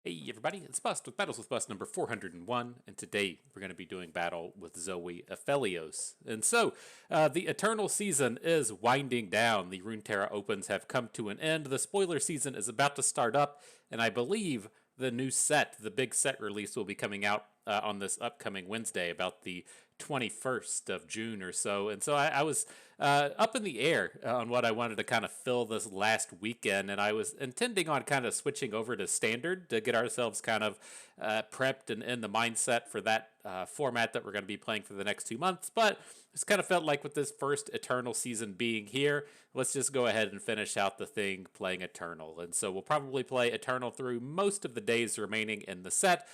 Hey everybody, it's Bust with Battles with Bust number 401, and today we're going to be doing battle with Zoe Aphelios. And so, the Eternal season is winding down. The Runeterra Opens have come to an end. The spoiler season is about to start up, and I believe the new set, the big set release, will be coming out on this upcoming Wednesday, about the 21st of June or so. And so I was up in the air on what I wanted to kind of fill this last weekend, and I was intending on kind of switching over to standard to get ourselves kind of prepped and in the mindset for that format that we're going to be playing for the next 2 months. But it's kind of felt like with this first Eternal season being here, let's just go ahead and finish out the thing playing Eternal. And so we'll probably play Eternal through most of the days remaining in the set.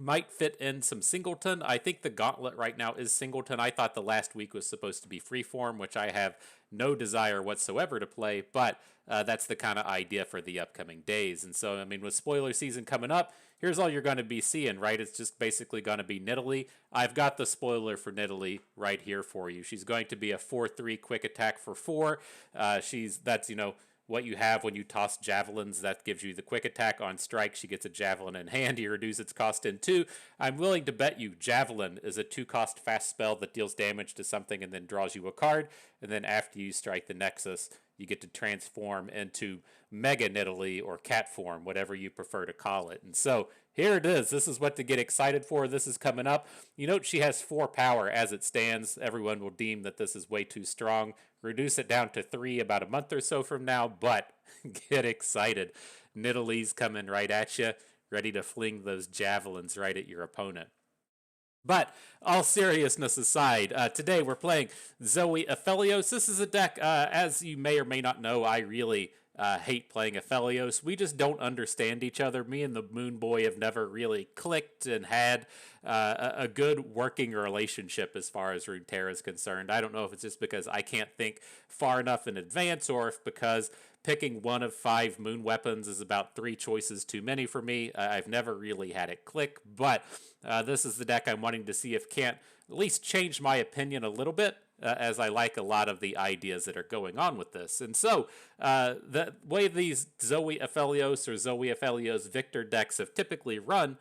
Might fit in some singleton. I think the gauntlet right now is singleton. I thought the last week was supposed to be freeform, which I have no desire whatsoever to play, but that's the kind of idea for the upcoming days. And so, I mean, with spoiler season coming up, here's all you're going to be seeing, right? It's just basically going to be Nidalee. I've got the spoiler for Nidalee right here for you. She's going to be a 4/3 quick attack for 4. That's, what you have when you toss javelins. That gives you the quick attack on strike. She gets a javelin in hand. You reduce its cost in 2. I'm willing to bet you javelin is a 2-cost fast spell that deals damage to something and then draws you a card. And then after you strike the Nexus, you get to transform into Mega Nidalee or Cat form, whatever you prefer to call it. And so here it is. This is what to get excited for. This is coming up. You note she has 4 power as it stands. Everyone will deem that this is way too strong. Reduce it down to 3 about a month or so from now, but get excited. Nidalee's coming right at you, ready to fling those javelins right at your opponent. But all seriousness aside, today we're playing Zoe Aphelios. This is a deck, as you may or may not know, I really hate playing Aphelios. We just don't understand each other. Me and the Moon Boy have never really clicked and had a good working relationship as far as Runeterra is concerned. I don't know if it's just because I can't think far enough in advance, or if because picking one of 5 moon weapons is about 3 choices too many for me. I've never really had it click, but this is the deck I'm wanting to see if can't at least change my opinion a little bit, as I like a lot of the ideas that are going on with this. And so, the way these Zoe Aphelios or Zoe Aphelios Victor decks have typically run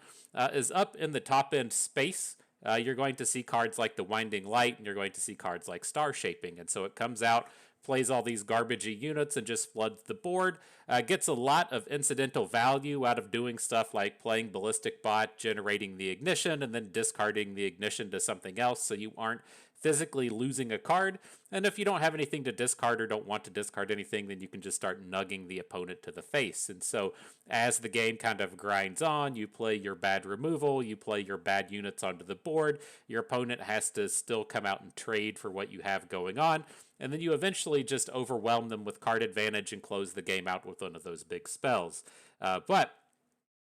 is up in the top end space. You're going to see cards like the Winding Light, and you're going to see cards like Star Shaping. And so it comes out, plays all these garbagey units, and just floods the board. Gets a lot of incidental value out of doing stuff like playing Ballistic Bot, generating the ignition, and then discarding the ignition to something else, so you aren't physically losing a card. And if you don't have anything to discard or don't want to discard anything, then you can just start nugging the opponent to the face. And so as the game kind of grinds on, you play your bad removal, you play your bad units onto the board, your opponent has to still come out and trade for what you have going on, and then you eventually just overwhelm them with card advantage and close the game out with one of those big spells. But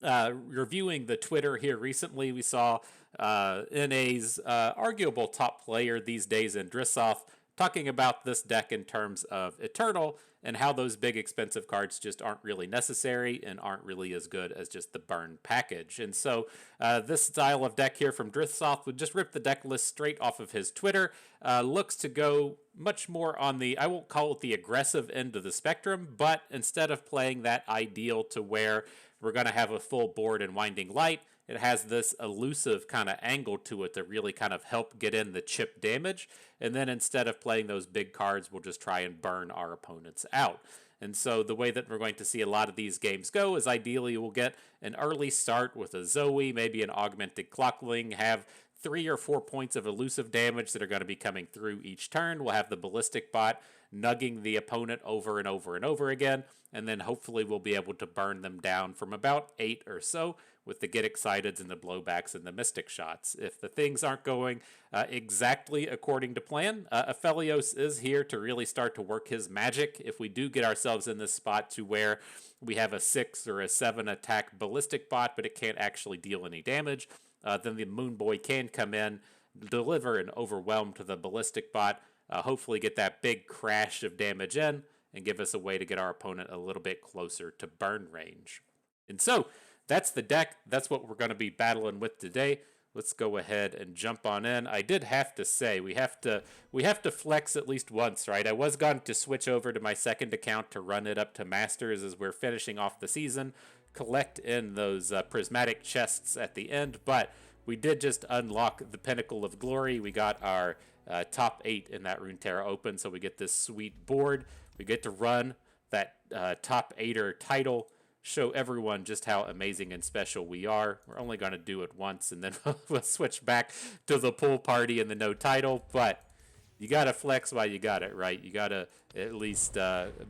reviewing the Twitter here recently, we saw NA's arguable top player these days in Drissoth talking about this deck in terms of Eternal and how those big expensive cards just aren't really necessary and aren't really as good as just the burn package. And so this style of deck here from Drissoth would just rip the deck list straight off of his Twitter. Looks to go much more on the, I won't call it the aggressive end of the spectrum, but instead of playing that ideal to where we're going to have a full board and Winding Light, it has this elusive kind of angle to it to really kind of help get in the chip damage. And then instead of playing those big cards, we'll just try and burn our opponents out. And so the way that we're going to see a lot of these games go is ideally we'll get an early start with a Zoe, maybe an augmented Clockling, have 3 or 4 points of elusive damage that are going to be coming through each turn. We'll have the Ballistic Bot nugging the opponent over and over and over again, and then hopefully we'll be able to burn them down from about 8 or so with the Get Exciteds and the Blowbacks and the Mystic Shots. If the things aren't going exactly according to plan, Aphelios is here to really start to work his magic. If we do get ourselves in this spot to where we have a 6 or a 7 attack Ballistic Bot, but it can't actually deal any damage, then the Moon Boy can come in, deliver an overwhelm to the Ballistic Bot, hopefully get that big crash of damage in, and give us a way to get our opponent a little bit closer to burn range. And so, that's the deck. That's what we're going to be battling with today. Let's go ahead and jump on in. I did have to say, we have to flex at least once, right? I was going to switch over to my second account to run it up to Masters as we're finishing off the season. collect in those prismatic chests at the end, but we did just unlock the Pinnacle of Glory. We got our top 8 in that Runeterra Open, so we get this sweet board. We get to run that top 8er title, show everyone just how amazing and special we are. We're only going to do it once, and then we'll switch back to the pool party and the no title, but you got to flex while you got it, right? You got to at least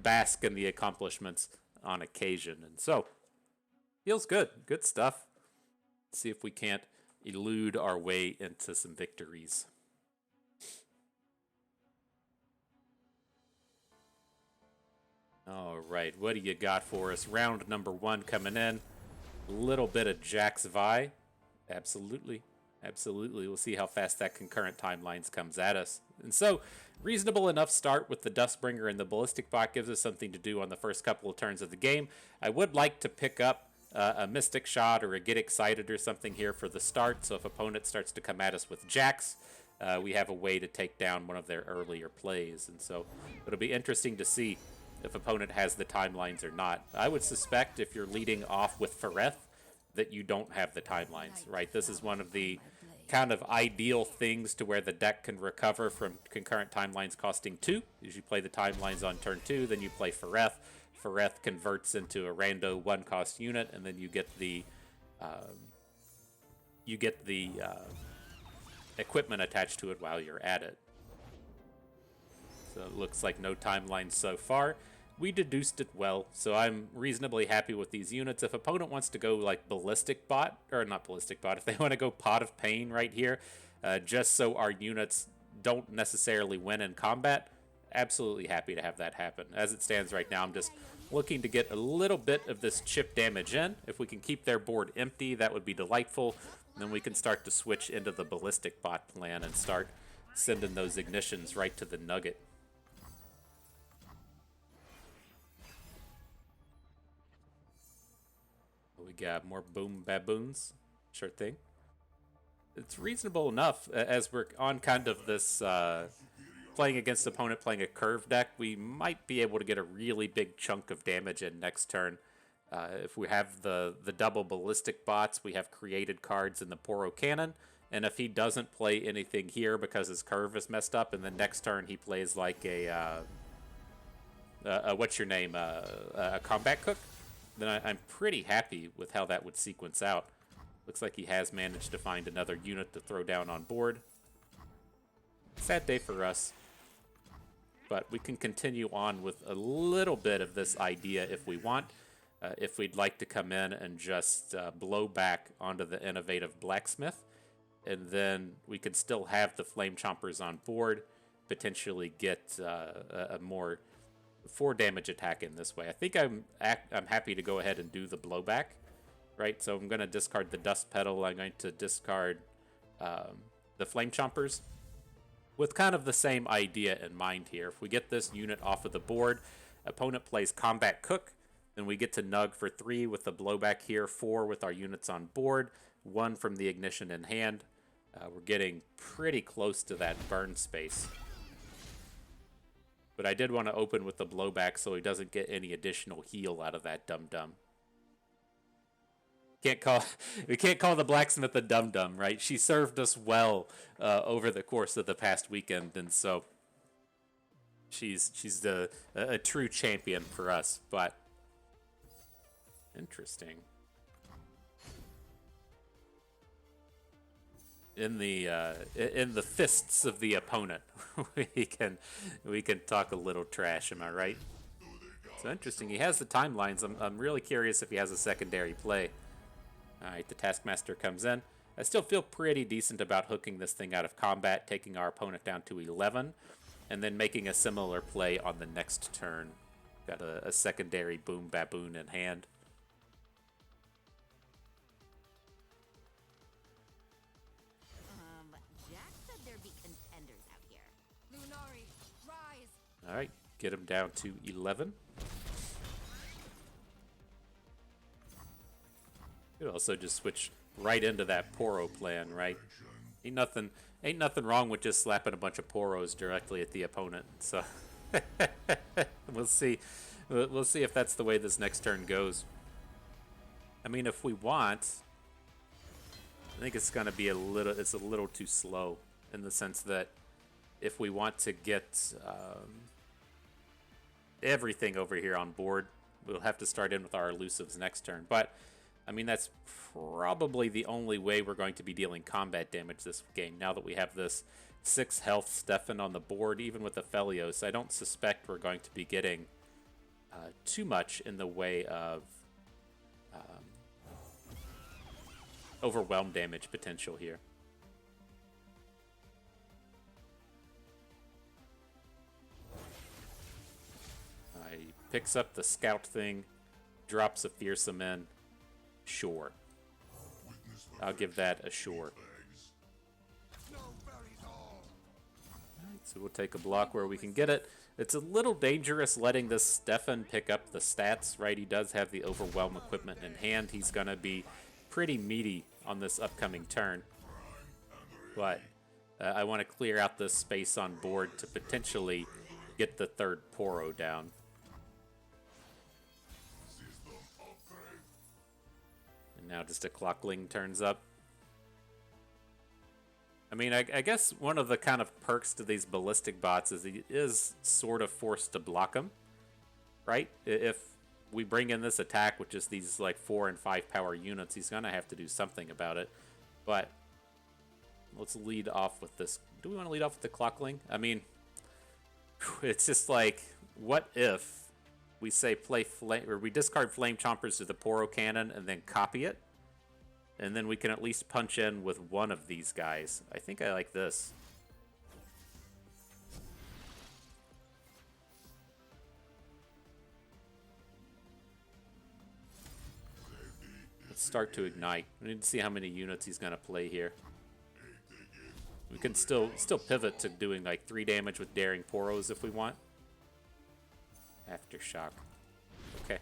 bask in the accomplishments on occasion. And so, feels good. Good stuff. Let's see if we can't elude our way into some victories. All right, what do you got for us? Round number 1 coming in. A little bit of Jax Vi. Absolutely. Absolutely. We'll see how fast that concurrent timelines comes at us. And so, reasonable enough start with the Dustbringer and the Ballistic Bot gives us something to do on the first couple of turns of the game. I would like to pick up a Mystic Shot or a Get Excited or something here for the start. So if opponent starts to come at us with Jax, we have a way to take down one of their earlier plays. And so it'll be interesting to see if opponent has the timelines or not. I would suspect if you're leading off with Fereth that you don't have the timelines, right? This is one of the kind of ideal things to where the deck can recover from concurrent timelines costing 2. As you play the timelines on turn 2, then you play Fereth. Fereth converts into a rando 1-cost unit, and then you get the equipment attached to it while you're at it. So it looks like no timelines so far. We deduced it well, so I'm reasonably happy with these units. If opponent wants to go like Ballistic Bot, or not Ballistic Bot, if they want to go Pot of Pain right here, just so our units don't necessarily win in combat, absolutely happy to have that happen. As it stands right now, I'm just looking to get a little bit of this chip damage in. If we can keep their board empty, that would be delightful. And then we can start to switch into the Ballistic Bot plan and start sending those ignitions right to the nugget. We got more boom baboons. Sure thing. It's reasonable enough as we're on kind of this playing against the opponent playing a curve deck. We might be able to get a really big chunk of damage in next turn. If we have the double Ballistic Bots, we have created cards in the Poro Cannon. And if he doesn't play anything here because his curve is messed up, and then next turn he plays like a what's your name, a Combat Cook, then I'm pretty happy with how that would sequence out. Looks like he has managed to find another unit to throw down on board. Sad day for us. But we can continue on with a little bit of this idea if we want. If we'd like to come in and just blow back onto the Innovative Blacksmith. And then we could still have the Flame Chompers on board. Potentially get a more 4 damage attack in this way. I think I'm happy to go ahead and do the blowback, right? So I'm going to discard the Dust Petal. I'm going to discard the Flame Chompers with kind of the same idea in mind here. If we get this unit off of the board, opponent plays Combat Cook, then we get to nug for 3 with the blowback here, 4 with our units on board, 1 from the ignition in hand. We're getting pretty close to that burn space. But I did want to open with the blowback so he doesn't get any additional heal out of that dum-dum. We can't call the blacksmith a dum-dum, right? She served us well over the course of the past weekend, and so she's a true champion for us. But interesting. In the fists of the opponent, we can talk a little trash. Am I right? So interesting. He has the timelines. I'm really curious if he has a secondary play. All right, the Taskmaster comes in. I still feel pretty decent about hooking this thing out of combat, taking our opponent down to 11, and then making a similar play on the next turn. Got a secondary Boom Baboon in hand. All right, get him down to 11. You could also just switch right into that Poro plan, right? Ain't nothing wrong with just slapping a bunch of Poros directly at the opponent. So we'll see. We'll see if that's the way this next turn goes. I mean, if we want, I think it's going to be it's a little too slow in the sense that if we want to get everything over here on board, we'll have to start in with our elusives next turn. But, I mean, that's probably the only way we're going to be dealing combat damage this game. Now that we have this 6 health Stefan on the board, even with Aphelios, I don't suspect we're going to be getting too much in the way of overwhelm damage potential here. He picks up the scout thing, drops a fearsome in. Sure. I'll give that a sure. Alright, so we'll take a block where we can get it. It's a little dangerous letting this Stefan pick up the stats, right? He does have the overwhelm equipment in hand. He's going to be pretty meaty on this upcoming turn. But I want to clear out this space on board to potentially get the third Poro down. And now just a Clockling turns up. I mean, I guess one of the kind of perks to these ballistic bots is he is sort of forced to block them, right? If we bring in this attack, which is these like 4 and 5 power units, he's gonna have to do something about it. But let's lead off with this. Do we want to lead off with the Clockling? I mean, it's just like, what if we say we discard Flame Chompers to the Poro Cannon and then copy it? And then we can at least punch in with one of these guys. I think I like this. Let's start to ignite. We need to see how many units he's going to play here. We can still pivot to doing like 3 damage with Daring Poros if we want. Aftershock. Okay.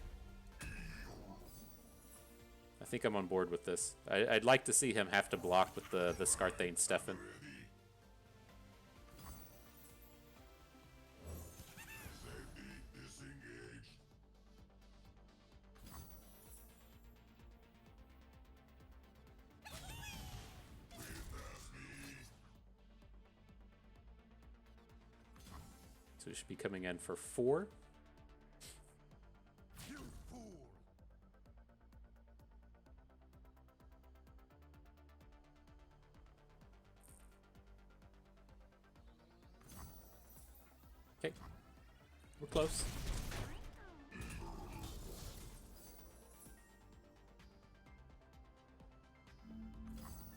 I think I'm on board with this. I'd like to see him have to block with the Scarthane Stefan. So we should be coming in for 4. Okay, we're close.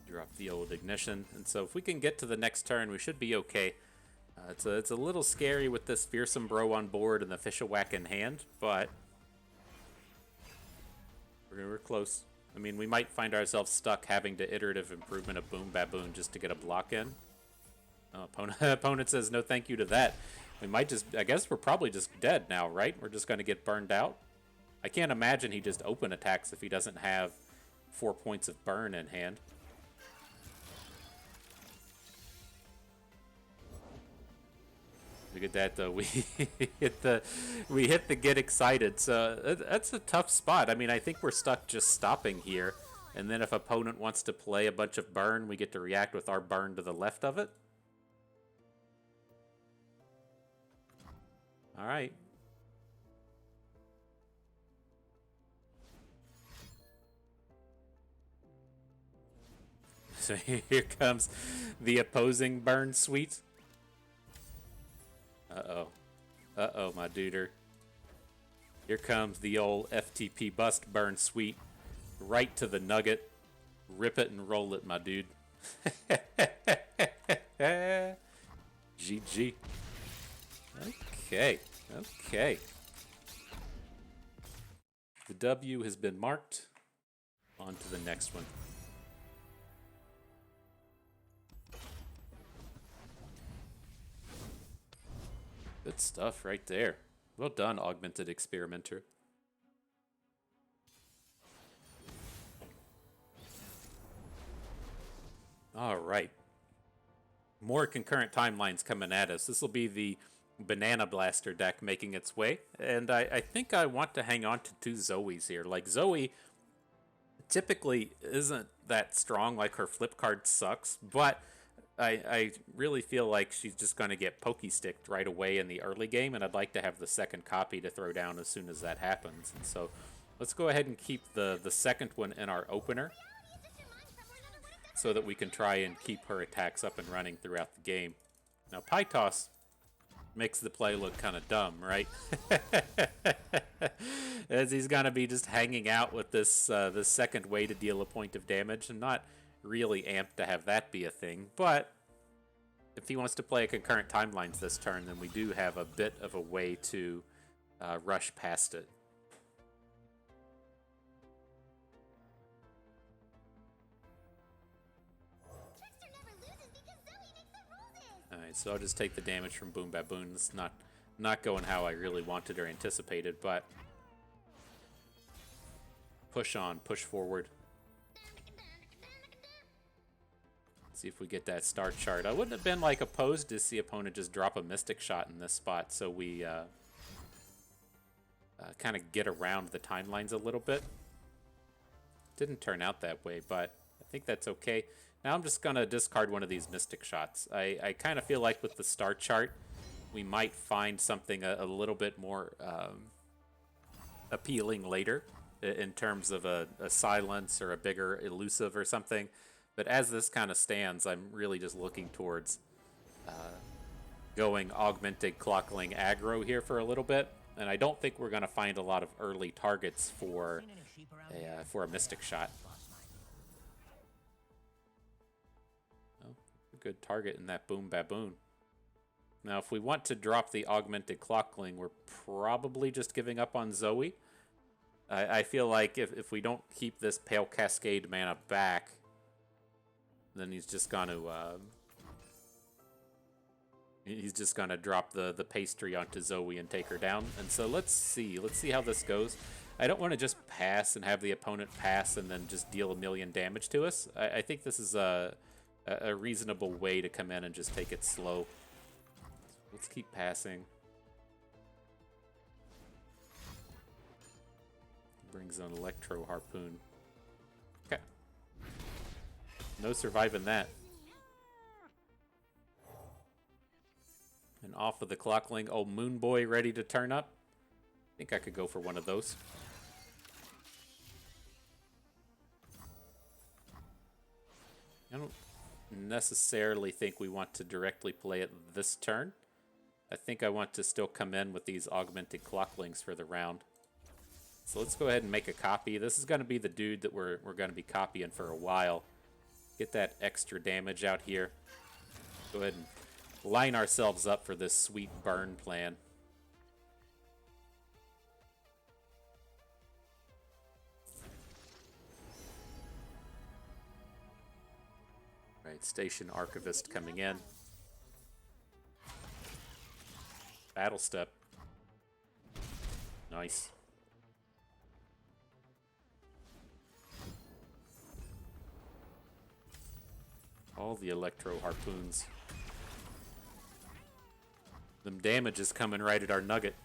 Drop the old ignition, and so if we can get to the next turn, we should be okay. It's a little scary with this fearsome bro on board and the Fishawhack in hand, but we're close. I mean, we might find ourselves stuck having to iterative improvement of Boom Baboon just to get a block in. Opponent says no thank you to that. We might just, I guess we're probably just dead now, right? We're just going to get burned out. I can't imagine he just open attacks if he doesn't have 4 points of burn in hand. Look at that though. We hit the get excited. So that's a tough spot. I mean, I think we're stuck just stopping here. And then if opponent wants to play a bunch of burn, we get to react with our burn to the left of it. All right. So here comes the opposing burn suite. Uh-oh. Uh-oh, my duder. Here comes the old FTP bust burn suite. Right to the nugget. Rip it and roll it, my dude. GG. Okay. Okay. The W has been marked. On to the next one. Good stuff right there. Well done, Augmented Experimenter. All right. More concurrent timelines coming at us. This will be the Banana Blaster deck making its way. And I think I want to hang on to 2 Zoes here. Like, Zoe typically isn't that strong. Like, her flip card sucks, but I really feel like she's just going to get pokey-sticked right away in the early game, and I'd like to have the second copy to throw down as soon as that happens. And so let's go ahead and keep the second one in our opener so that we can try and keep her attacks up and running throughout the game. Now, Pytos makes the play look kind of dumb, right? As he's going to be just hanging out with this second way to deal a point of damage, and not really amped to have that be a thing. But if he wants to play a concurrent timelines this turn, then we do have a bit of a way to rush past it. Alright, so I'll just take the damage from Boom Baboon. It's not going how I really wanted or anticipated, but push on, push forward. See if we get that star chart. I wouldn't have been like opposed to see opponent just drop a Mystic Shot in this spot, so we kind of get around the timelines a little bit. Didn't turn out that way, but I think that's okay. Now I'm just gonna discard one of these Mystic Shots. I kind of feel like with the star chart, we might find something a little bit more appealing later in terms of a silence or a bigger elusive or something. But as this kind of stands, I'm really just looking towards going augmented Clockling aggro here for a little bit. And I don't think we're going to find a lot of early targets for a Mystic Shot. Oh, a good target in that Boom Baboon. Now, if we want to drop the augmented Clockling, we're probably just giving up on Zoe. I feel like if we don't keep this Pale Cascade mana back, then he's just going to drop the pastry onto Zoe and take her down. And so let's see how this goes. I don't want to just pass and have the opponent pass and then just deal a million damage to us. I think this is a reasonable way to come in and just take it slow. Let's keep passing. Brings an Electro Harpoon. Okay. No surviving that. And off of the Clockling, old Moon Boy ready to turn up. I think I could go for one of those. I don't necessarily think we want to directly play it this turn. I think I want to still come in with these augmented Clocklings for the round. So let's go ahead and make a copy. This is going to be the dude that we're going to be copying for a while. Get that extra damage out here. Go ahead and line ourselves up for this sweet burn plan. Right, Station Archivist coming in. Battle Step. Nice. All the Electro Harpoons. Them damage is coming right at our nugget.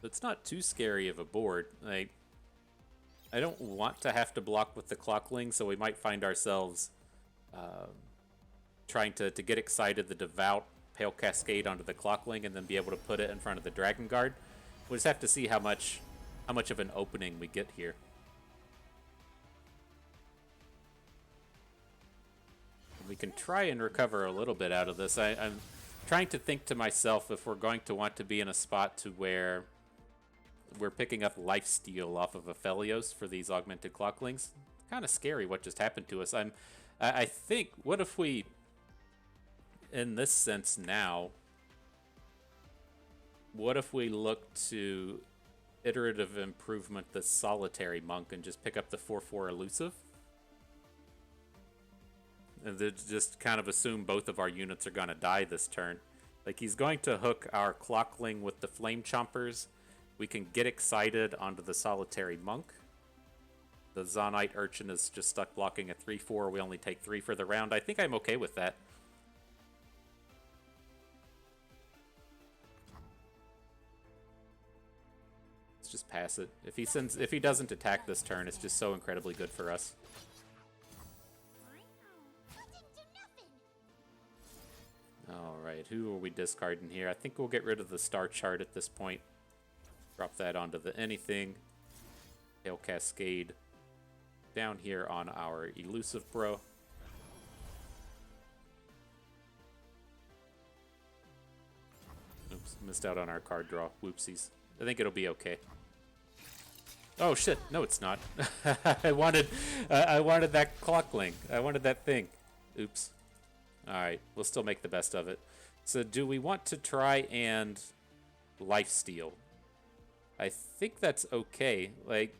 It's not too scary of a board. I don't want to have to block with the Clockling, so we might find ourselves trying to get excited the Devout Pale Cascade onto the Clockling and then be able to put it in front of the Dragon Guard. We'll just have to see how much of an opening we get here. We can try and recover a little bit out of this. I'm trying to think to myself if we're going to want to be in a spot to where we're picking up lifesteal off of Aphelios for these augmented Clocklings. Kind of scary what just happened to us. I think, what if we, in this sense now, what if we look to iterative improvement the Solitary Monk and just pick up the 4/4 elusive? And then just kind of assume both of our units are going to die this turn. Like, he's going to hook our Clockling with the Flame Chompers. We can get excited onto the Solitary Monk. The Zonite Urchin is just stuck blocking a 3/4. We only take 3 for the round. I think I'm okay with that. Let's just pass it. If he doesn't attack this turn, it's just so incredibly good for us. Alright, who are we discarding here? I think we'll get rid of the star chart at this point. Drop that onto the anything. Tail Cascade down here on our elusive bro. Oops, missed out on our card draw. Whoopsies. I think it'll be okay. Oh shit! No, it's not. I wanted that Clockling. I wanted that thing. Oops. All right, we'll still make the best of it. So, do we want to try and lifesteal? I think that's okay. Like,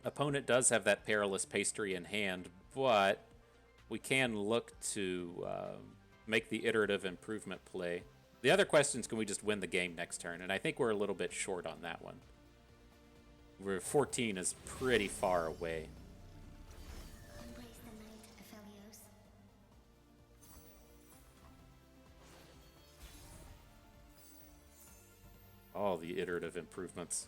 opponent does have that perilous pastry in hand, but we can look to make the iterative improvement play. The other question is, can we just win the game next turn? And I think we're a little bit short on that one. We're 14 is pretty far away. Embrace the night, Aphelios. All the iterative improvements.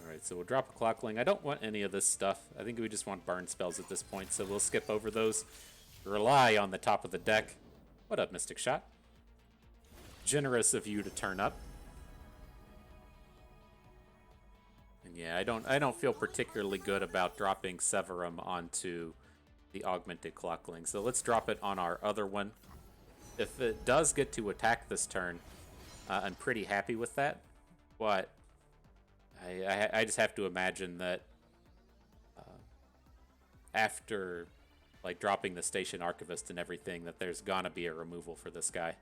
Alright, so we'll drop a Clockling. I don't want any of this stuff. I think we just want burn spells at this point, so we'll skip over those. Rely on the top of the deck. What up, Mystic Shot? Generous of you to turn up. And yeah, I don't feel particularly good about dropping Severum onto the augmented Clockling. So let's drop it on our other one. If it does get to attack this turn, I'm pretty happy with that. But I just have to imagine that after like dropping the Station Archivist and everything, that there's gonna be a removal for this guy.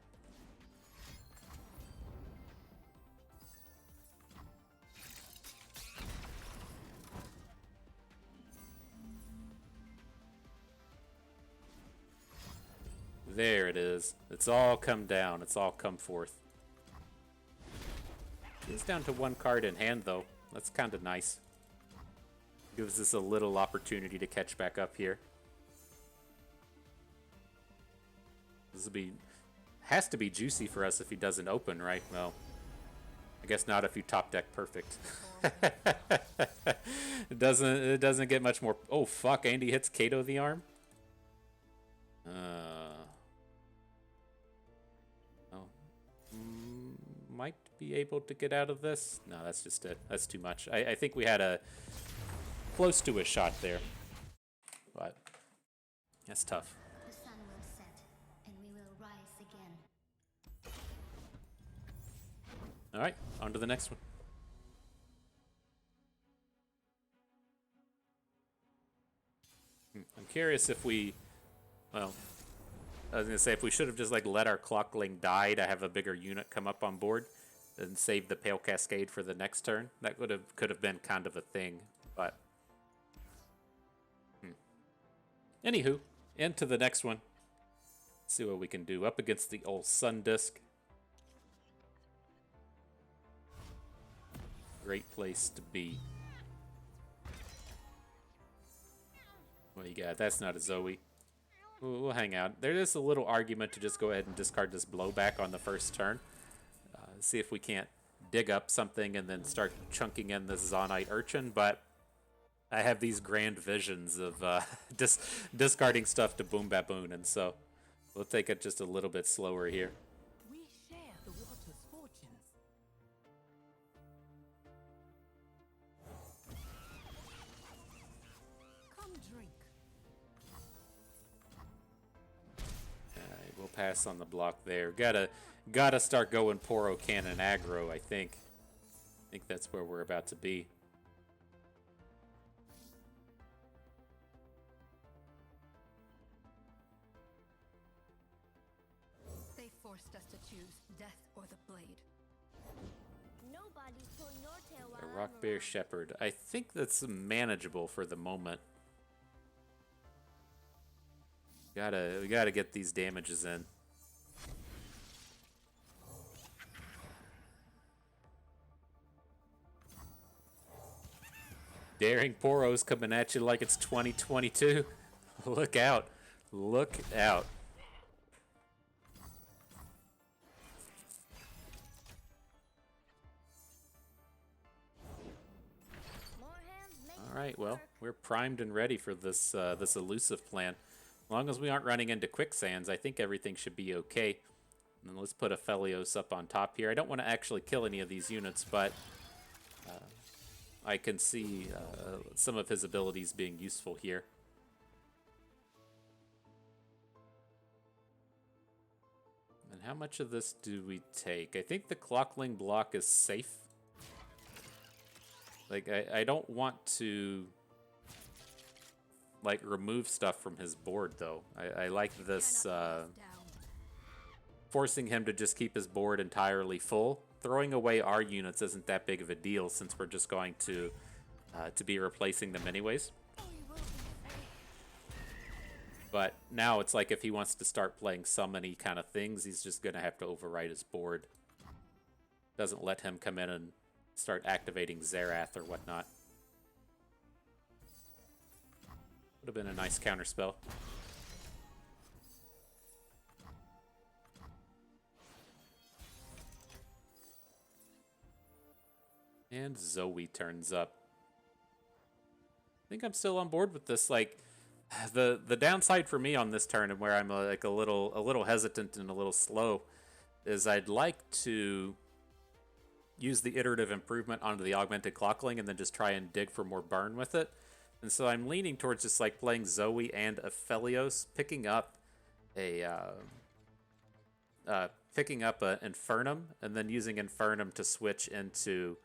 There it is. It's all come down. It's all come forth. He's down to one card in hand, though. That's kind of nice. Gives us a little opportunity to catch back up here. This will be... has to be juicy for us if he doesn't open, right? Well, I guess not if you top deck perfect. It doesn't get much more... Oh, fuck. Andy hits Kato the arm? Might be able to get out of this. No, that's just it. That's too much. I think we had a close to a shot there, but that's tough. The sun will set, and we will rise again. All right, on to the next one. I'm curious if we, well, I was gonna say if we should have just like let our Clockling die to have a bigger unit come up on board and save the Pale Cascade for the next turn. That could have been kind of a thing, but anywho, into the next one. Let's see what we can do up against the old Sun Disk. Great place to be. What do you got? That's not a Zoe. We'll hang out. There is a little argument to just go ahead and discard this blowback on the first turn. See if we can't dig up something and then start chunking in this Zonite Urchin, but I have these grand visions of discarding stuff to Boom Baboon, and so we'll take it just a little bit slower here. We share the water's fortunes. Come drink. Alright, we'll pass on the block there. Gotta start going Poro Cannon aggro, I think. I think that's where we're about to be. They forced us to choose death or the blade. Nobody's pulling your tail while A Rock Bear Shepherd. I think that's manageable for the moment. We gotta get these damages in. Daring Poros coming at you like it's 2022. Look out. Look out. Alright, well, we're primed and ready for this this elusive plan. As long as we aren't running into quicksands, I think everything should be okay. And then let's put Aphelios up on top here. I don't want to actually kill any of these units, but I can see some of his abilities being useful here. And how much of this do we take? I think the Clockling block is safe. Like, I don't want to, like, remove stuff from his board, though. I like this, forcing him to just keep his board entirely full. Throwing away our units isn't that big of a deal since we're just going to be replacing them anyways. But now it's like if he wants to start playing summon-y kind of things, he's just going to have to overwrite his board. Doesn't let him come in and start activating Xerath or whatnot. Would have been a nice counterspell. And Zoe turns up. I think I'm still on board with this. Like, the downside for me on this turn, and where I'm like a little hesitant and a little slow, is I'd like to use the iterative improvement onto the augmented Clockling and then just try and dig for more burn with it. And so I'm leaning towards just like playing Zoe and Aphelios, picking up a Infernum, and then using Infernum to switch into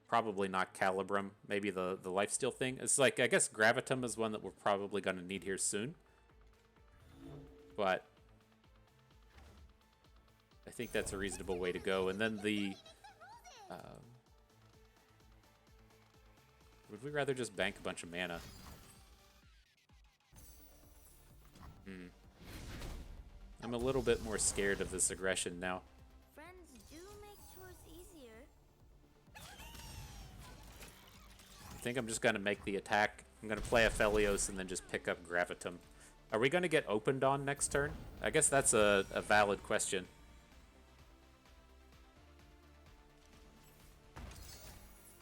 probably not Calibrum, maybe the lifesteal thing. It's like, I guess Gravitum is one that we're probably going to need here soon. But I think that's a reasonable way to go. And then the... would we rather just bank a bunch of mana? I'm a little bit more scared of this aggression now. Friends do make chores easier. I think I'm just going to make the attack. I'm going to play Aphelios and then just pick up Gravitum. Are we going to get opened on next turn? I guess that's a valid question.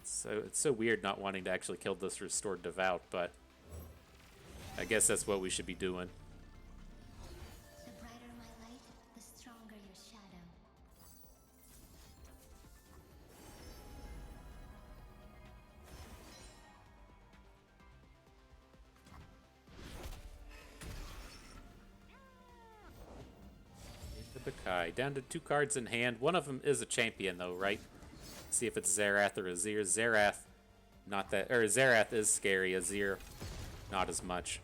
So it's so weird not wanting to actually kill this Restored Devout, but I guess that's what we should be doing. The brighter my light, the stronger your shadow. The Bakai. Down to 2 cards in hand. One of them is a champion, though, right? See if it's Xerath or Azir. Xerath, not that, or Xerath is scary. Azir, not as much.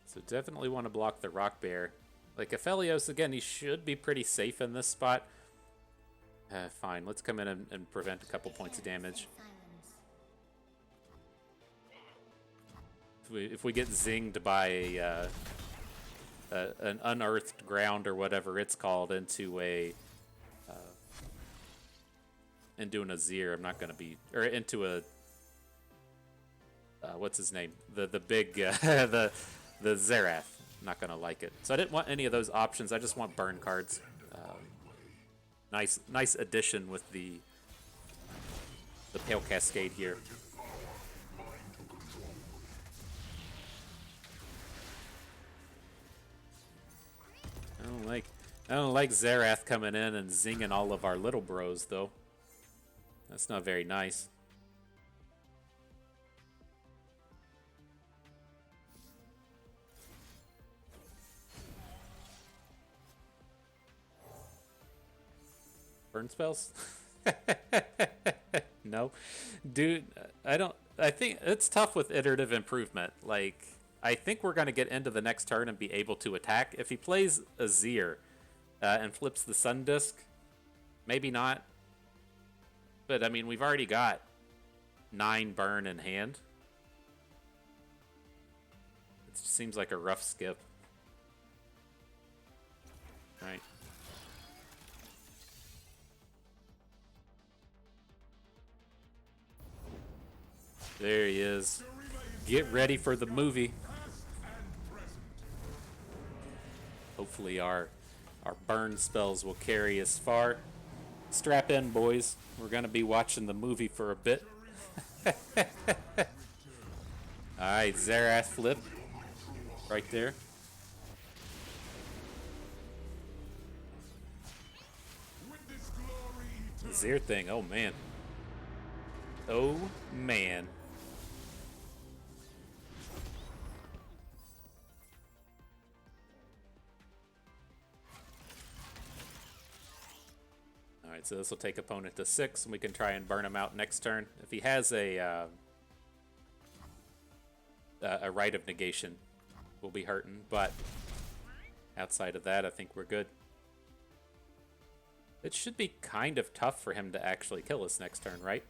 So definitely want to block the Rock Bear. Like Aphelios, again, he should be pretty safe in this spot. Fine, let's come in and prevent a couple points of damage. If we get zinged by an unearthed ground or whatever it's called into an Azir, I'm not going to be, or into a what's his name, the big the Xerath. I'm not going to like it. So I didn't want any of those options. I just want burn cards. Nice addition with the Pale Cascade here. I don't like Xerath coming in and zinging all of our little bros, though. That's not very nice. Burn spells? No. Dude, I think it's tough with iterative improvement. Like, I think we're going to get into the next turn and be able to attack. If he plays Azir and flips the Sun Disc, maybe not. But, I mean, we've already got 9 burn in hand. It seems like a rough skip. All right. There he is. Get ready for the movie. Hopefully our burn spells will carry us far. Strap in, boys. We're going to be watching the movie for a bit. Alright, Xerath flip. Right there. Zir thing, oh man. Oh man. Alright, so this will take opponent to 6, and we can try and burn him out next turn. If he has a Rite of Negation, we'll be hurting, but outside of that, I think we're good. It should be kind of tough for him to actually kill us next turn, right?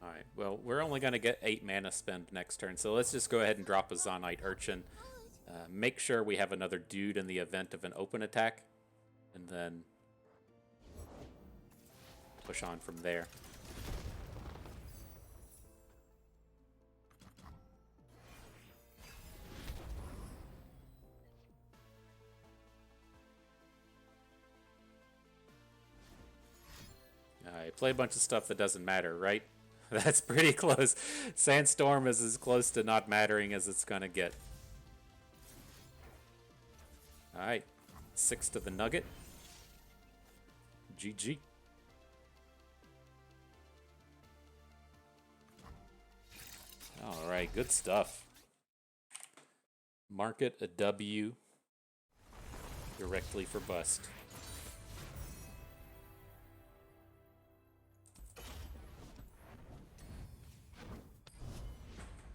Alright, well, we're only going to get 8 mana spend next turn, so let's just go ahead and drop a Zonite Urchin. Make sure we have another dude in the event of an open attack, and then push on from there. Alright, play a bunch of stuff that doesn't matter, right? That's pretty close. Sandstorm is as close to not mattering as it's gonna get. Alright, 6 to the Nugget. GG. Alright, good stuff. Market a W directly for bust.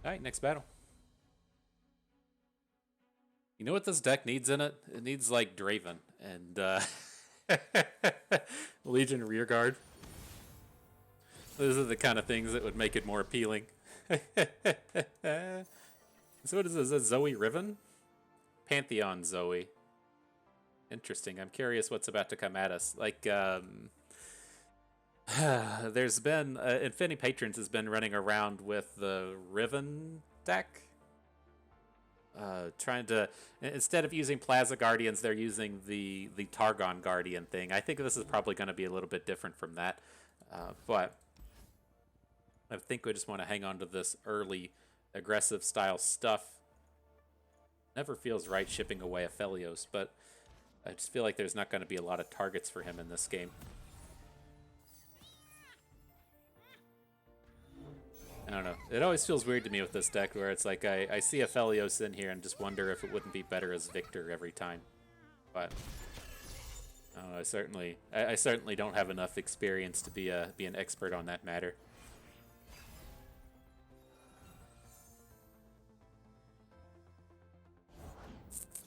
Alright, next battle. You know what this deck needs in it? It needs, like, Draven and, Legion Rearguard. Those are the kind of things that would make it more appealing. So what is this? Is that Zoe Riven? Pantheon Zoe. Interesting. I'm curious what's about to come at us. Like, there's been Infinity Patrons has been running around with the Riven deck, trying to, instead of using Plaza Guardians, they're using the Targon Guardian thing. I think this is probably going to be a little bit different from that, but I think we just want to hang on to this early aggressive style stuff. Never feels right shipping away Aphelios, but I just feel like there's not going to be a lot of targets for him in this game. I don't know. It always feels weird to me with this deck where it's like I see Aphelios in here and just wonder if it wouldn't be better as Victor every time. But I don't know, I certainly don't have enough experience to be an expert on that matter.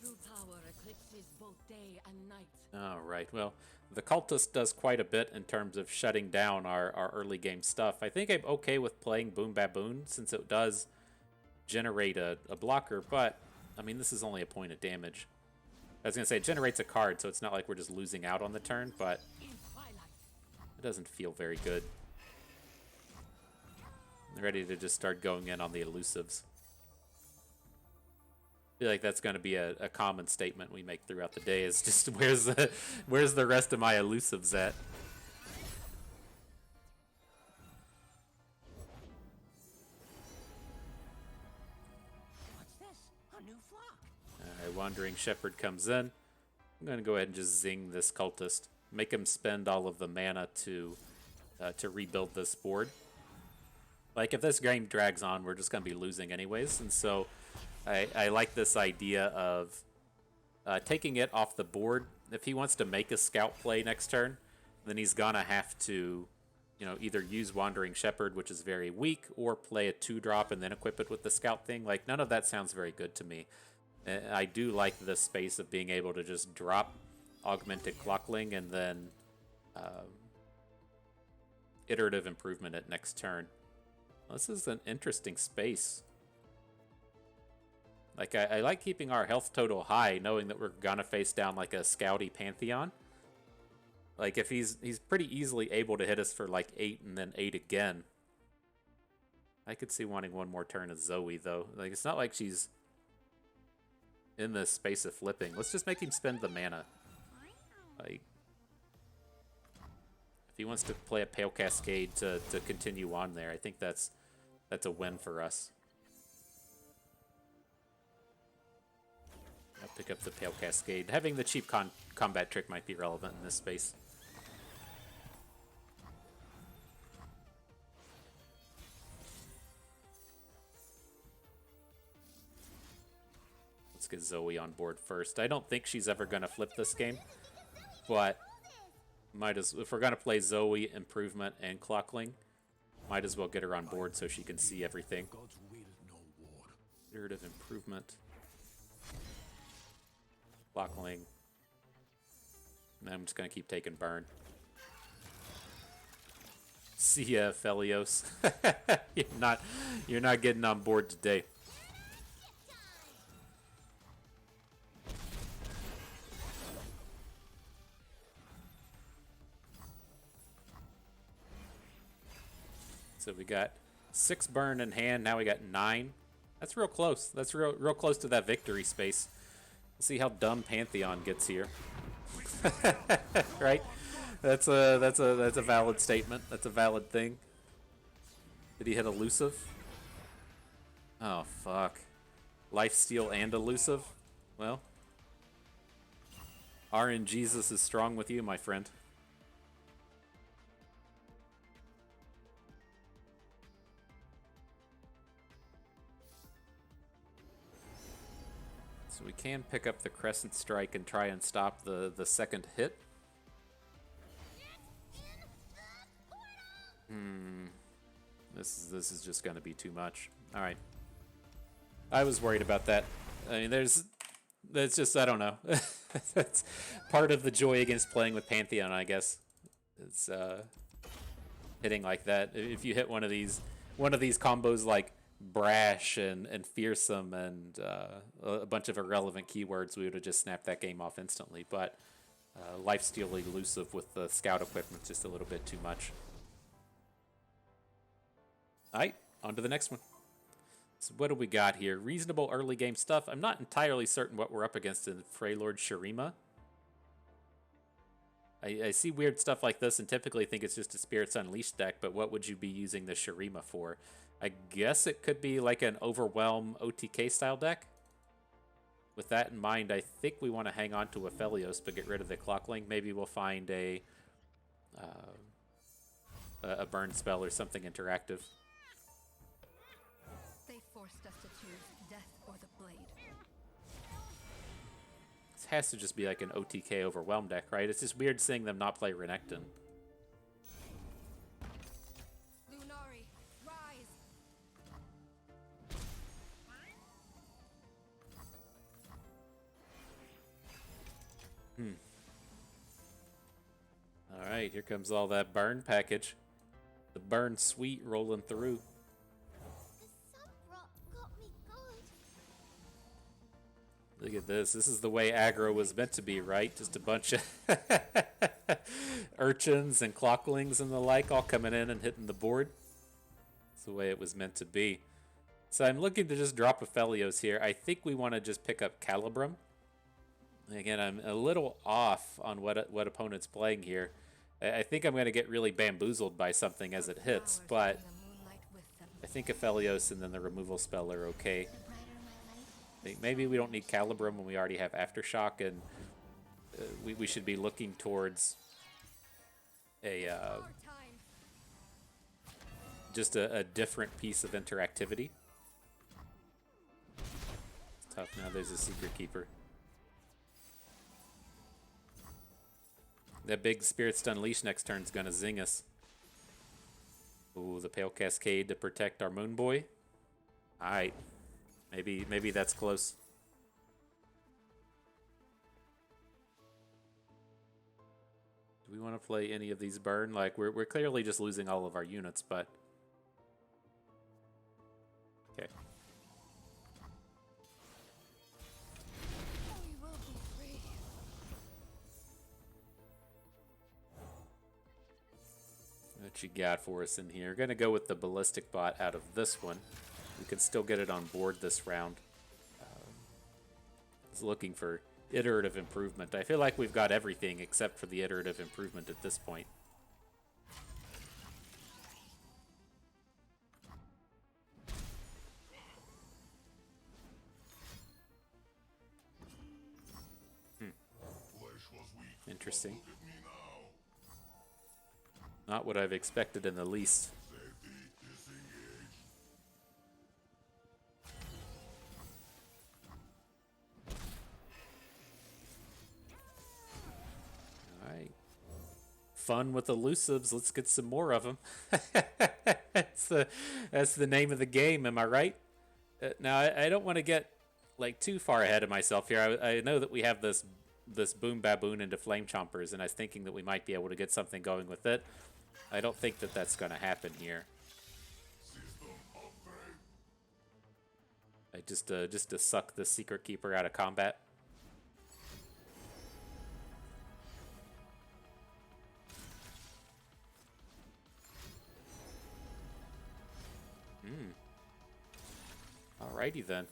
True power eclipses both day and night. All right. Well, the Cultist does quite a bit in terms of shutting down our early game stuff. I think I'm okay with playing Boom Baboon since it does generate a blocker, but, I mean, this is only a point of damage. I was going to say, it generates a card, so it's not like we're just losing out on the turn, but it doesn't feel very good. I'm ready to just start going in on the elusives. I feel like that's going to be a common statement we make throughout the day, is just where's the rest of my elusives at? What's this? A new flock. Alright, Wandering Shepherd comes in. I'm going to go ahead and just zing this Cultist. Make him spend all of the mana to rebuild this board. Like, if this game drags on, we're just going to be losing anyways, and so I like this idea of taking it off the board. If he wants to make a scout play next turn, then he's gonna have to, you know, either use Wandering Shepherd, which is very weak, or play a 2-drop and then equip it with the scout thing. Like, none of that sounds very good to me. I do like the space of being able to just drop Augmented Clockling and then iterative improvement at next turn. This is an interesting space. Like, I like keeping our health total high, knowing that we're gonna face down like a scouty Pantheon. Like, if he's pretty easily able to hit us for like 8 and then 8 again. I could see wanting one more turn of Zoe, though. Like, it's not like she's in the space of flipping. Let's just make him spend the mana. Like, if he wants to play a Pale Cascade to continue on there, I think that's a win for us. I'll pick up the Pale Cascade. Having the cheap combat trick might be relevant in this space. Let's get Zoe on board first. I don't think she's ever going to flip this game, but if we're going to play Zoe, Improvement, and Clockling, might as well get her on board so she can see everything. Iterative Improvement. Clockling. And I'm just going to keep taking burn. See ya, Aphelios. You're not getting on board today. So we got 6 burn in hand. Now we got 9. That's real close. That's real close to that victory space. Let's see how dumb Pantheon gets here. Right? That's a valid statement. That's a valid thing. Did he hit elusive? Oh fuck. Lifesteal and elusive? Well, RNGesus is strong with you, my friend. So we can pick up the Crescent Strike and try and stop the second hit. This is just going to be too much. All right. I was worried about that. I mean, that's just, I don't know. That's part of the joy against playing with Pantheon, I guess. It's hitting like that. If you hit one of these combos like brash and fearsome and a bunch of irrelevant keywords, we would have just snapped that game off instantly. But lifesteal elusive with the scout equipment just a little bit too much. All right, on to the next one. So what do we got here? Reasonable early game stuff. I'm not entirely certain what we're up against in Freylord Shurima. I see weird stuff like this and typically think it's just a Spirits Unleashed deck, but what would you be using the Shurima for? I guess it could be like an Overwhelm OTK style deck. With that in mind, I think we want to hang on to Aphelios but get rid of the Clockling. Maybe we'll find a burn spell or something interactive. They forced us to choose death or the blade. This has to just be like an OTK Overwhelm deck, right? It's just weird seeing them not play Renekton. Lunari, rise! Alright, here comes all that burn package. The burn suite rolling through. The sub rock got me good. Look at this. This is the way aggro was meant to be, right? Just a bunch of urchins and clocklings and the like all coming in and hitting the board. That's the way it was meant to be. So I'm looking to just drop Aphelios here. I think we want to just pick up Calibrum. Again, I'm a little off on what opponent's playing here. I think I'm going to get really bamboozled by something as it hits, but I think Aphelios and then the removal spell are okay. Maybe we don't need Calibrum when we already have Aftershock, and we should be looking towards a just a different piece of interactivity. It's tough now. There's a Secret Keeper. That big Spirits Unleashed next turn is gonna zing us. Ooh, the Pale Cascade to protect our Moon Boy. All right. Maybe that's close. Do we want to play any of these burn? Like, we're clearly just losing all of our units, but... Okay. We will be free. What you got for us in here? Gonna go with the ballistic bot out of this one. We can still get it on board this round. It's looking for iterative improvement. I feel like we've got everything except for the iterative improvement at this point. Interesting. Not what I've expected in the least. Alright. Fun with elusives. Let's get some more of them. that's the name of the game, am I right? Now, I don't want to get like too far ahead of myself here. I know that we have this boom baboon into flame chompers, and I was thinking that we might be able to get something going with it. I don't think that that's going to happen here. I just to suck the secret keeper out of combat. Alrighty then.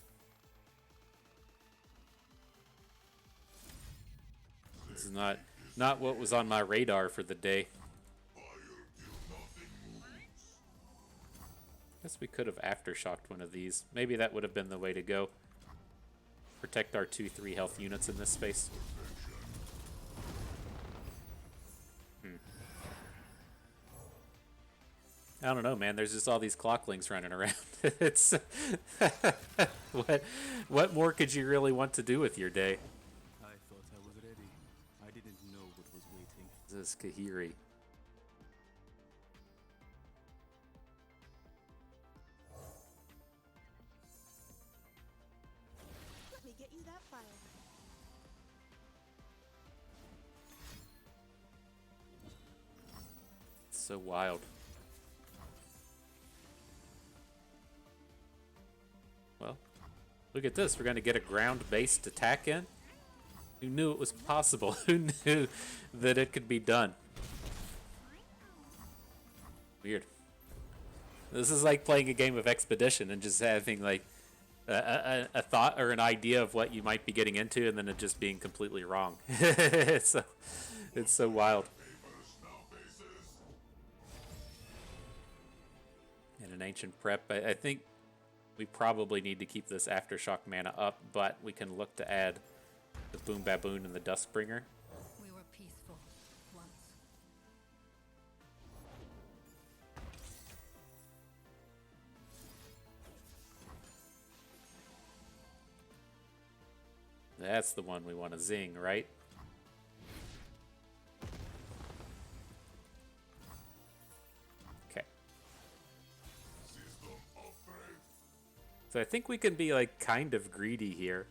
This is not what was on my radar for the day. Guess we could have aftershocked one of these. Maybe that would have been the way to go. Protect our 2-3 health units in this space. I don't know, man. There's just all these clocklings running around. It's what more could you really want to do with your day? I thought I was ready. I didn't know what was waiting. This is Kahiri. Let me get you that file. It's so wild. Well, look at this. We're going to get a ground-based attack in. Who knew it was possible? Who knew that it could be done? Weird. This is like playing a game of Expedition and just having like a thought or an idea of what you might be getting into, and then it just being completely wrong. it's so wild. And an ancient prep. I think we probably need to keep this Aftershock mana up, but we can look to add the Boom Baboon and the Duskbringer. We were peaceful once. That's the one we want to zing, right? Okay. So I think we can be like kind of greedy here.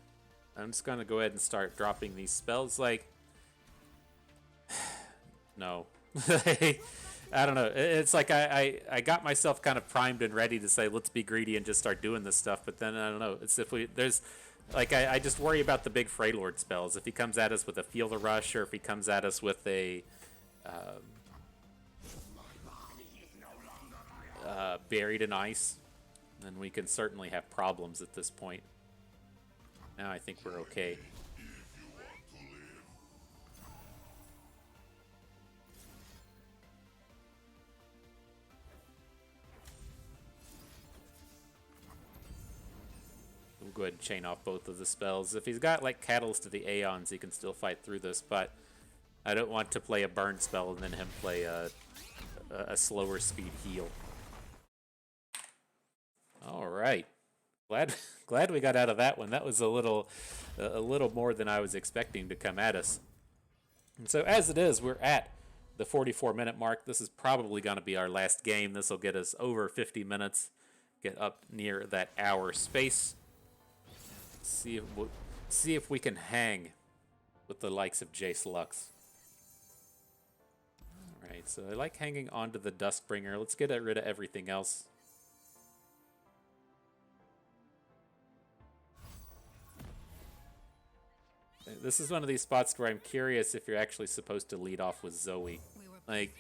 I'm just gonna go ahead and start dropping these spells. Like, no, I don't know. It's like I got myself kind of primed and ready to say let's be greedy and just start doing this stuff. But then I don't know. It's if there's like I just worry about the big Freylord spells. If he comes at us with a Feel the Rush, or if he comes at us with a Buried in Ice, then we can certainly have problems at this point. Now I think we're okay. We'll go ahead and chain off both of the spells. If he's got like Catalyst to the Aeons, he can still fight through this, but I don't want to play a burn spell and then him play a slower speed heal. All right. Glad we got out of that one. That was a little more than I was expecting to come at us. And so as it is, we're at the 44-minute mark. This is probably going to be our last game. This will get us over 50 minutes, get up near that hour space. See if we can hang with the likes of Jayce Lux. All right, so I like hanging on to the Duskbringer. Let's get rid of everything else. This is one of these spots where I'm curious if you're actually supposed to lead off with Zoe. Like,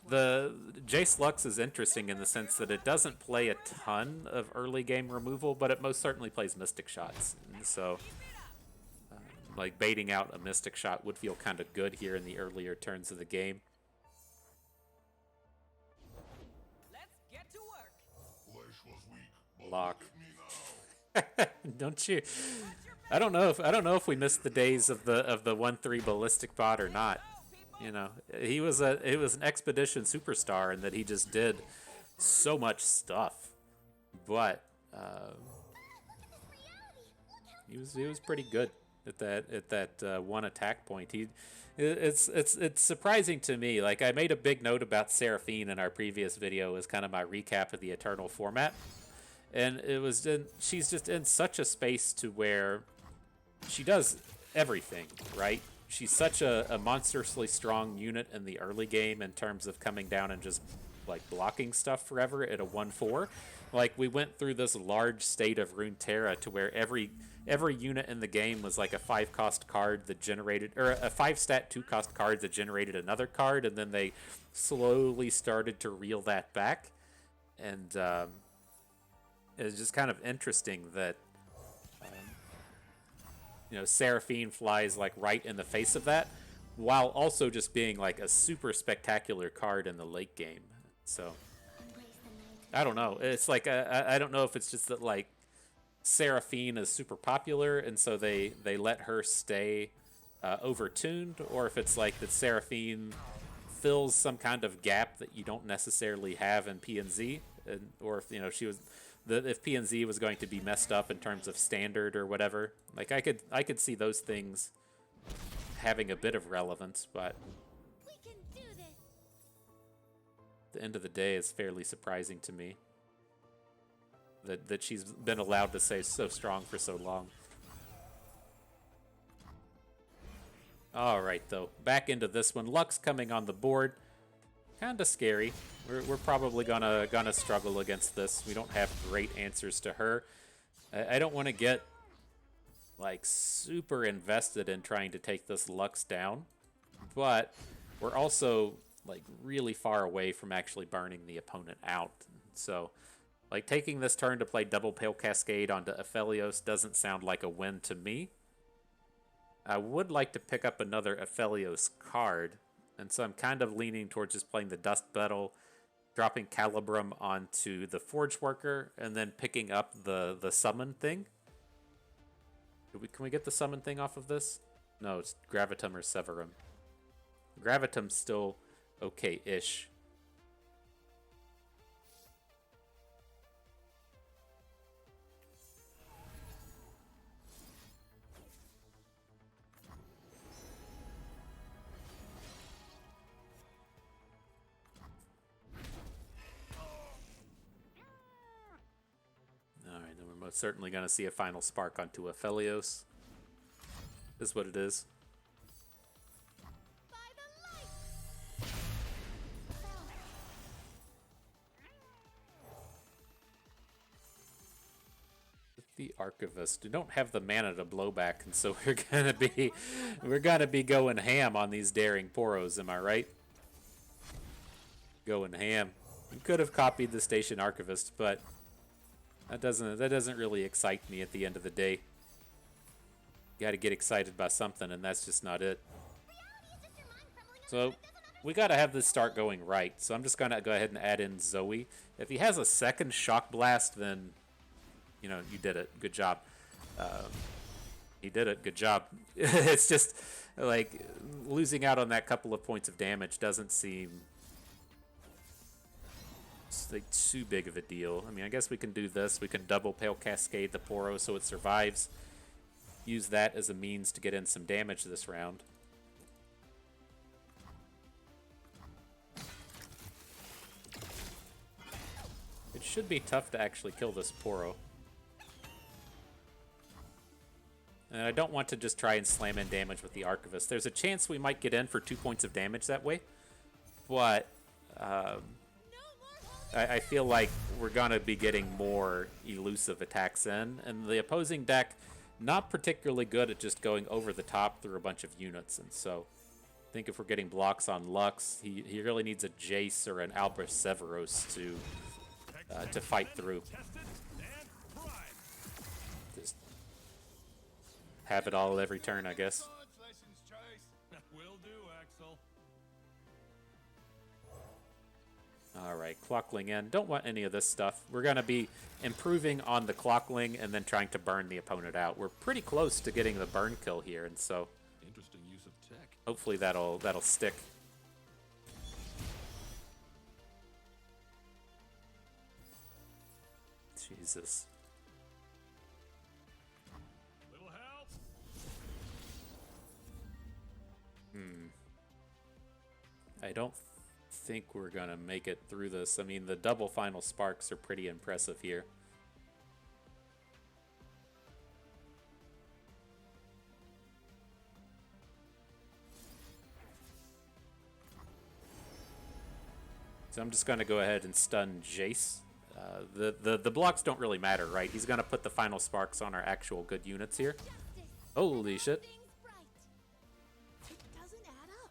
The Jayce Lux is interesting in the sense that it doesn't play a ton of early game removal, but it most certainly plays Mystic Shots. And so, like, baiting out a Mystic Shot would feel kind of good here in the earlier turns of the game. Let's get to work. Lock. Don't you? I don't know if we missed the days of the 1-3 ballistic bot or not. You know, he was an expedition superstar in that he just did so much stuff. But he was pretty good at that one attack point. It's surprising to me. Like, I made a big note about Seraphine in our previous video as kind of my recap of the Eternal format. And she's just in such a space to where she does everything, right? She's such a monstrously strong unit in the early game in terms of coming down and just like blocking stuff forever at a 1/4. Like, we went through this large state of Runeterra to where every unit in the game was like a 5-cost card that generated, or a 5-stat 2-cost card that generated another card, and then they slowly started to reel that back. And it's just kind of interesting that Seraphine flies like right in the face of that, while also just being like a super spectacular card in the late game. So I don't know. It's like I don't know if it's just that like Seraphine is super popular and so they let her stay overtuned, or if it's like that Seraphine fills some kind of gap that you don't necessarily have in PNZ, or if if PNZ was going to be messed up in terms of standard or whatever. Like, I could see those things having a bit of relevance, but We can do this. at the end of the day, it's fairly surprising to me that she's been allowed to stay so strong for so long. All right, though, back into this one. Lux coming on the board. Kind of scary. We're probably gonna struggle against this. We don't have great answers to her. I don't want to get like super invested in trying to take this Lux down, but we're also like really far away from actually burning the opponent out. So, like, taking this turn to play double Pale Cascade onto Aphelios doesn't sound like a win to me. I would like to pick up another Aphelios card, and so I'm kind of leaning towards just playing the Dust Battle, dropping Calibrum onto the Forge Worker, and then picking up the summon thing. Can we get the summon thing off of this? No, it's Gravitum or Severum. Gravitum's still okay-ish. Alright, then we're most certainly going to see a final spark onto Aphelios. Is what it is. By the light. The Archivist. We don't have the mana to blow back, and so we're gonna be going ham on these daring poros, am I right? Going ham. You could have copied the Station Archivist, but that doesn't really excite me at the end of the day. You gotta get excited by something, and that's just not it. So we gotta have this start going right. So I'm just gonna go ahead and add in Zoe. If he has a second Shock Blast, then you did it. Good job. He did it. Good job. It's just like losing out on that couple of points of damage doesn't seem like too big of a deal. I mean, I guess we can do this. We can double Pale Cascade the Poro so it survives. Use that as a means to get in some damage this round. It should be tough to actually kill this Poro. And I don't want to just try and slam in damage with the Archivist. There's a chance we might get in for 2 points of damage that way. But I feel like we're going to be getting more elusive attacks in. And the opposing deck, not particularly good at just going over the top through a bunch of units. And so think if we're getting blocks on Lux, he really needs a Jayce or an Albrecht Severos to fight through. Just have it all every turn, I guess. Will do, Axel. All right, Clockling in. Don't want any of this stuff. We're going to be improving on the Clockling and then trying to burn the opponent out. We're pretty close to getting the burn kill here, and so Interesting use of tech. hopefully that'll stick. Jesus. Little help. I don't think we're going to make it through this. I mean, the double final sparks are pretty impressive here. So I'm just going to go ahead and stun Jayce. The blocks don't really matter, right? He's going to put the final sparks on our actual good units here. Holy shit. Things right. It doesn't add up.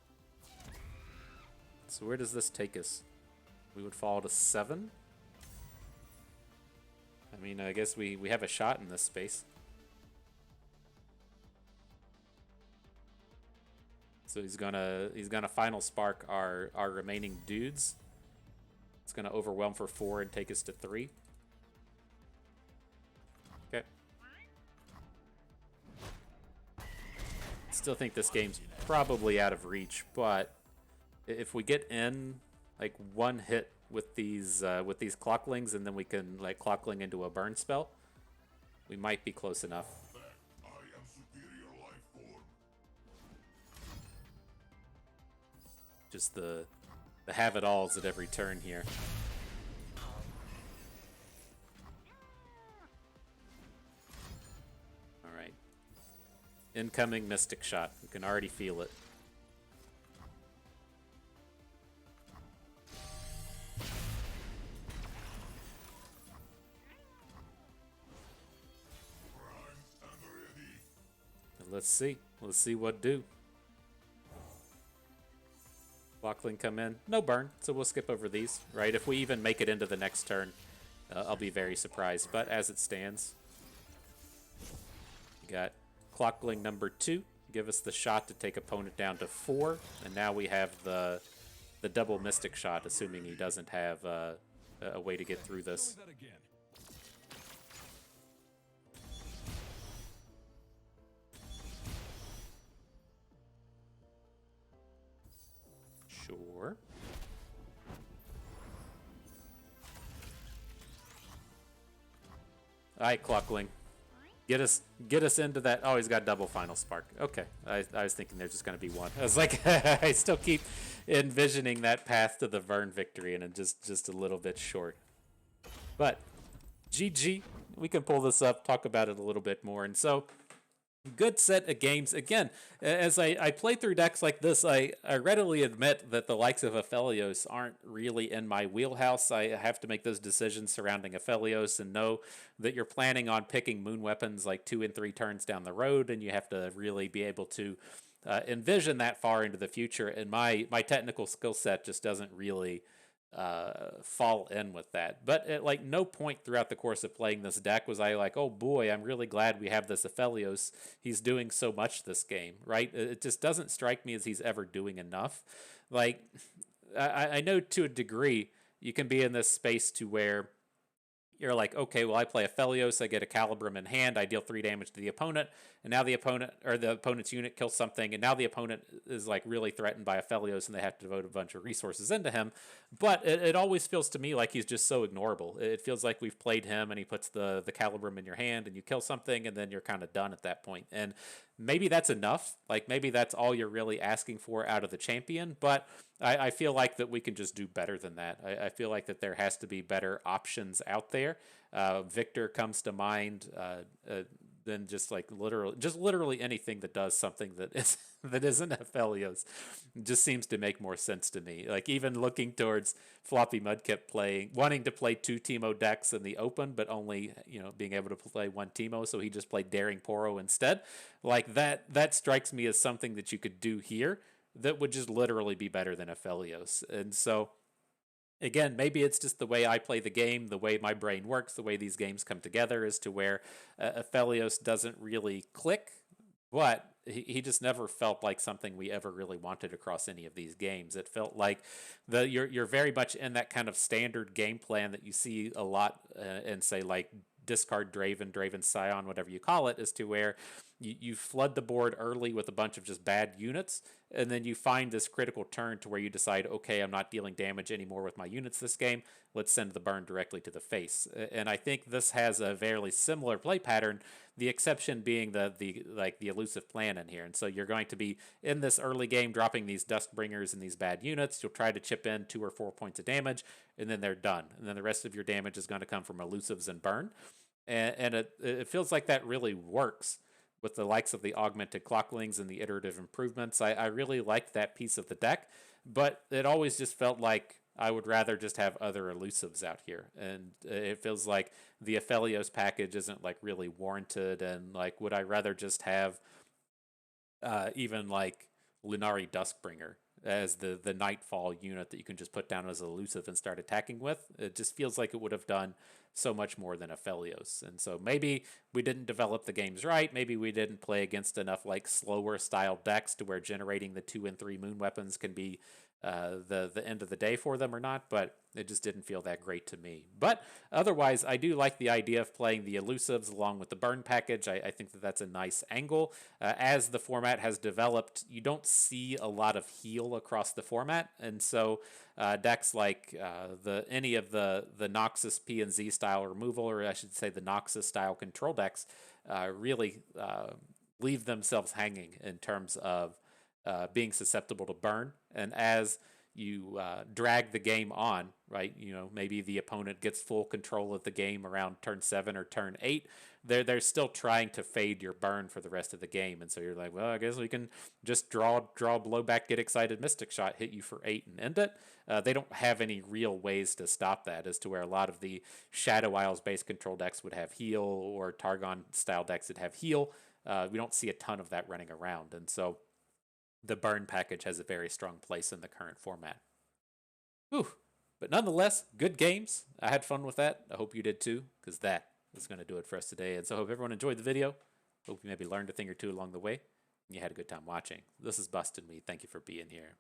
So where does this take us? We would fall to 7? I mean, I guess we have a shot in this space. So he's gonna final spark our remaining dudes. It's gonna overwhelm for 4 and take us to 3. Okay. Still think this game's probably out of reach, but if we get in like one hit with these Clocklings, and then we can like Clockling into a burn spell, we might be close enough. I am superior life form. Just the have-it-alls at every turn here. All right. Incoming Mystic Shot. You can already feel it. Let's see. Let's see what do. Clockling come in. No burn, so we'll skip over these, right? If we even make it into the next turn, I'll be very surprised. But as it stands, we got Clockling number 2. Give us the shot to take opponent down to 4. And now we have the double Mystic Shot, assuming he doesn't have a way to get through this. That again. Sure. Alright, Clockling. Get us into that. Oh, he's got double final spark. Okay. I was thinking there's just gonna be one. I was like, I still keep envisioning that path to the Vern victory, and it's just a little bit short. But GG. We can pull this up, talk about it a little bit more. And so good set of games. Again, as I play through decks like this, I readily admit that the likes of Aphelios aren't really in my wheelhouse. I have to make those decisions surrounding Aphelios and know that you're planning on picking moon weapons like 2 and 3 turns down the road, and you have to really be able to envision that far into the future. And my technical skill set just doesn't really fall in with that. But at like no point throughout the course of playing this deck was I like, oh boy, I'm really glad we have this Aphelios. He's doing so much this game, right? It just doesn't strike me as he's ever doing enough. Like, I know to a degree you can be in this space to where you're like, okay, well, I play Aphelios, I get a Calibrum in hand, I deal 3 damage to the opponent, and now the opponent's unit kills something, and now the opponent is like really threatened by Aphelios, and they have to devote a bunch of resources into him. But it always feels to me like he's just so ignorable. It feels like we've played him, and he puts the Calibrum in your hand, and you kill something, and then you're kind of done at that point. And maybe that's enough. Like, maybe that's all you're really asking for out of the champion, but I feel like that we can just do better than that. I feel like that there has to be better options out there. Victor comes to mind, than just like literally anything that does something that isn't Aphelios just seems to make more sense to me. Like even looking towards Floppy Mudkip wanting to play 2 Teemo decks in the open, but only being able to play 1 Teemo, so he just played Daring Poro instead. Like that strikes me as something that you could do here. that would just literally be better than Aphelios. And so, again, maybe it's just the way I play the game, the way my brain works, the way these games come together, as to where Aphelios doesn't really click, but he just never felt like something we ever really wanted across any of these games. It felt like you're very much in that kind of standard game plan that you see a lot in, say, like discard Draven Scion, whatever you call it, as to where you flood the board early with a bunch of just bad units, and then you find this critical turn to where you decide, okay, I'm not dealing damage anymore with my units this game. Let's send the burn directly to the face. And I think this has a fairly similar play pattern, the exception being the elusive plan in here. And so you're going to be in this early game dropping these Duskbringers and these bad units. You'll try to chip in 2 or 4 points of damage, and then they're done. And then the rest of your damage is going to come from elusives and burn. And it feels like that really works with the likes of the augmented Clocklings and the iterative improvements. I really liked that piece of the deck, but it always just felt like I would rather just have other elusives out here. And it feels like the Aphelios package isn't like really warranted. And like, would I rather just have even like Lunari Duskbringer as the Nightfall unit that you can just put down as elusive and start attacking with? It just feels like it would have done so much more than Aphelios. And so maybe we didn't develop the games right. Maybe we didn't play against enough like slower style decks to where generating the 2 and 3 moon weapons can be the end of the day for them or not, but it just didn't feel that great to me. But otherwise, I do like the idea of playing the elusives along with the burn package. I think that that's a nice angle. As the format has developed, you don't see a lot of heal across the format, and so decks like any of the Noxus P and Z style removal, or I should say the Noxus style control decks, really leave themselves hanging in terms of being susceptible to burn. And as you drag the game on, right, maybe the opponent gets full control of the game around turn 7 or turn 8, they're still trying to fade your burn for the rest of the game. And so you're like, well, I guess we can just draw blowback, get excited, Mystic Shot, hit you for 8 and end it. They don't have any real ways to stop that, as to where a lot of the Shadow Isles based control decks would have heal, or Targon style decks that have heal. We don't see a ton of that running around. And so the burn package has a very strong place in the current format. Whew. But nonetheless, good games. I had fun with that. I hope you did too, because that is going to do it for us today. And so I hope everyone enjoyed the video. Hope you maybe learned a thing or two along the way. And you had a good time watching. This is Bustin' Me. Thank you for being here.